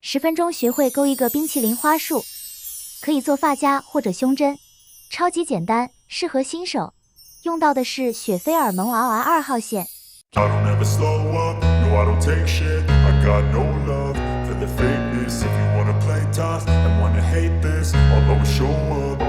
10分钟学会勾一个冰淇淋花束，可以做发夹或者胸针，超级简单，适合新手。用到的是雪菲尔蒙 RR2号线。I don't ever slow up, no I don't take shit. I got no love for the fakeness. If you wanna play tough and wanna hate this, I'll always show up.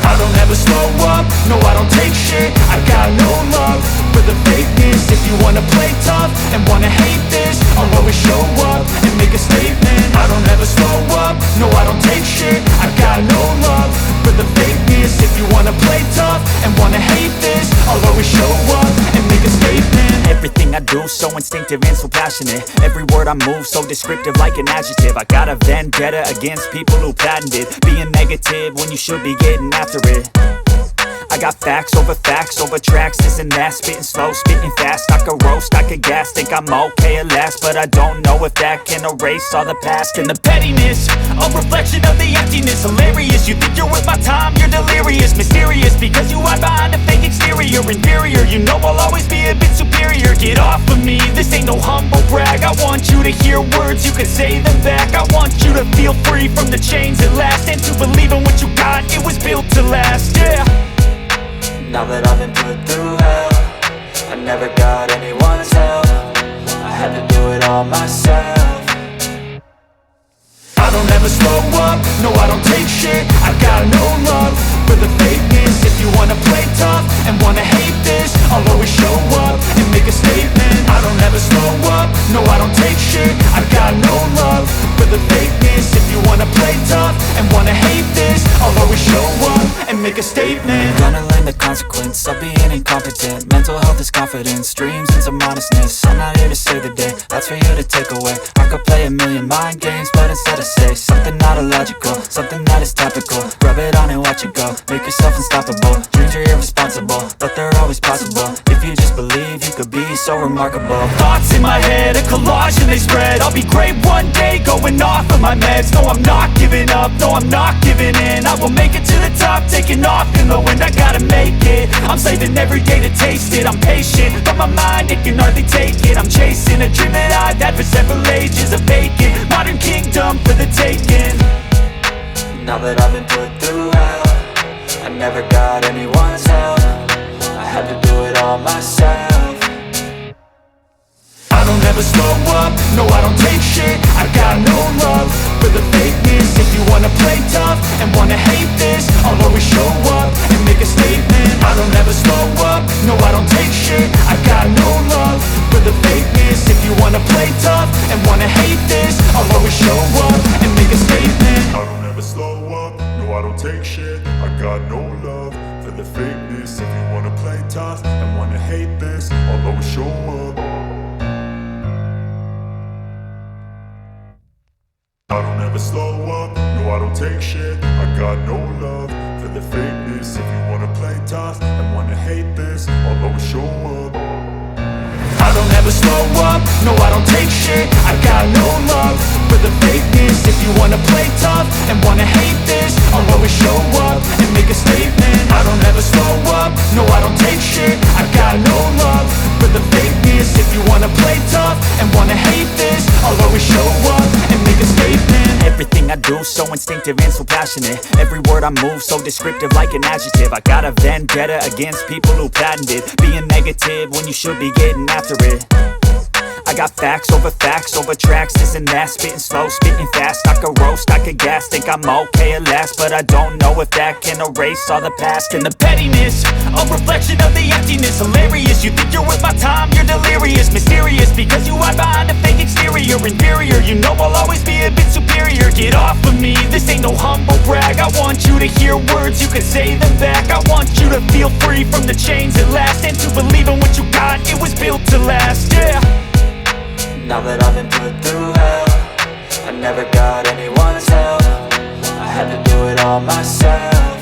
I don't ever slow up, no I don't take shit. I got no love for the fakeness. If you wanna play tough and wanna hate this, I'll always show up and make a statement. I don't ever slow up, no I don't take shit. I got no love for the fakeness. If you wanna play tough and wanna hate this, I'll always show up and make a statement. Everything I do so instinctive and so passionate. Every word I move so descriptive like an adjective. I got a vendetta against people who patented being negative when you should be getting after it. I got facts over tracks, this and that. Spitting slow, spitting fast. I could roast, I could gas. Think I'm okay at last, but I don't know if that can erase all the past. And the pettiness, a reflection of the emptiness. Hilarious, you think you're worth my time, you're delirious. Mysterious, because you hide behind a fake exterior. Inferior, you know I'll always be a bit superior. Get off of me, this ain't no humble brag. I want you to hear words, you can say them back. I want you to feel free from the chains at last, and to believe in what you got, it was built to last, yeah. Now that I've been put through hell, I never got anyone's help. I had to do it all myself. I don't ever slow up, no I don't take shit. I got no love for the fakeness. If you wanna play tough and wanna hate this, I'll always show up and make a statement. I don't ever slow up, no I don't take shit. I got no love for the fakeness. If you wanna play tough and wanna hate this, I'll always show up and make a statement. Gonna learn the consequence of being incompetent. Mental health is confidence, dreams and some honestness. I'm not here to save the day, that's for you to take away. I could play a million mind games, but instead I say something not illogical, something that is topical. Rub it on and watch it go, make yourself unstoppable. Dreams are irresponsible, but they're always possible. If you just believe, you could be so remarkable. Thoughts in my head, a collage and they spread. I'll be great one day, going off of my meds. No, I'm not giving up, no, I'm not giving in. I will make it to the top, taking off in the wind. I gotta make it, I'm saving every day to taste it. I'm patient, but my mind, it can hardly take it. I'm chasing a dream that I've had for several ages. A vacant, modern kingdom for the taking. Now that I've been put through hell, I never got anyone's help. I had to do it all myself. I don't ever slow up, no I don't take shit. I got no love for the fakeness. If you wanna play tough and wanna hate this, I'll always show up and make a statement. I don't ever slow up, no I don't take shit. I got no love for the fakeness. If you wanna play tough and wanna hate this, I'll always show up and make a statement. I don't ever slow up, no I don't take shit. I got no love for the fakeness. If you wanna play tough and wanna hate this, I'll always show up. I don't ever slow up, no I don't take shit. I got no love for the fakeness. If you wanna play tough and wanna hate this, I'll always show up. I don't ever slow up, no I don't take shit. I got no love for the fakeness. If you wanna play tough and wanna hate this, I'll always show up and make a statement. I don't ever slow up, no I don't take shit. I got no love for the fakeness. If you wanna play tough and wanna hate this, I'll always show up and make a statement. Everything I do so instinctive and so passionate. Every word I move so descriptive like an adjective. I got a vendetta against people who patented being negative when you should be getting after it. I got facts over tracks, this and that. Spitting slow, spitting fast. I could roast, I could gas. Think I'm okay at last, but I don't know if that can erase all the past. And the pettiness, a reflection of the emptiness. Hilarious, you think you're worth my time, you're delirious. Mysterious, because you hide behind a fake exterior. Inferior, you know I'll always be a bit superior. Get off of me, this ain't no humble brag. I want you to hear words, you can say them back. I want you to feel free from the chains at last, and to believe in what you got, it was built to last, yeah. Now that I've been put through hell, I never got anyone's help. I had to do it all myself.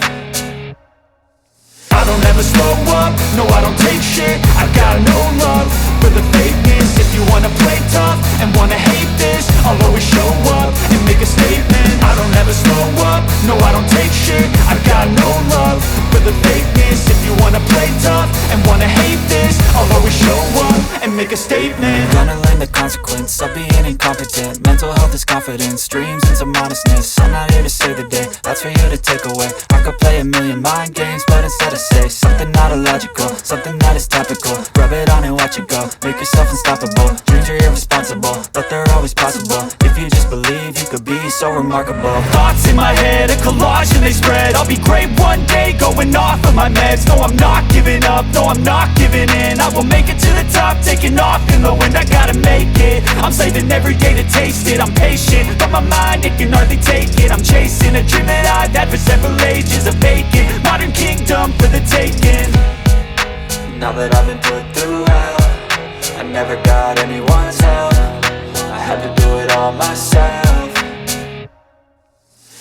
I don't ever slow up, no I don't take shit. I got no love for the fakeness. If you wanna play tough and wanna hate this, I'll always show up and make a statement. I don't ever slow up, no I don't take shit. I got no love for the fakeness. If you wanna play tough and wanna hate this, I'll always show up and make a statement. Gonna learn the consequence of being incompetent. Mental health is confidence, dreams and some honestness. I'm not here to save the day, that's for you to take away. I could play a million mind games, but instead I say something not illogical, something that is topical. Rub it on and watch it go, make yourself unstoppable. Dreams are irresponsible, but they're always possible. If you just believe, you could be so remarkable. Thoughts in my head, a collage and they spread. I'll be great one day, going off of my meds. No, I'm not giving up, no, I'm not giving in. I will make it to the top, taking off in the wind. I gotta make it, I'm saving every day to taste it. I'm patient, but my mind, it can hardly take it. I'm chasing a dream that I've had for several ages. A vacant, modern kingdom for the taking. Now that I've been put through hell, I never got anyone's help. I had to do it all myself.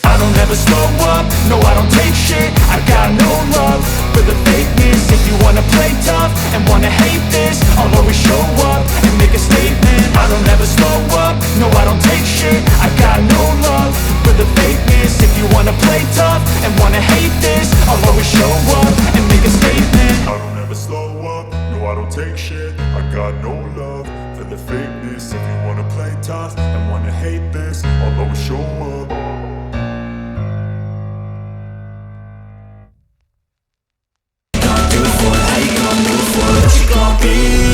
I don't ever slow up, no I don't take shit. I got no love for the fakeness. If you wanna play tough and wanna hate this, I'll always show up and make a statement. I don't ever slow up, no I don't take shit. I got no love for the fakeness. If you wanna play tough and wanna hate this, I'll always show up and make a statement. I don't ever slow up, no I don't take shit. I got no love for the fakeness. If you wanna play tough and wanna hate this, I'll always show up. What you gon' be?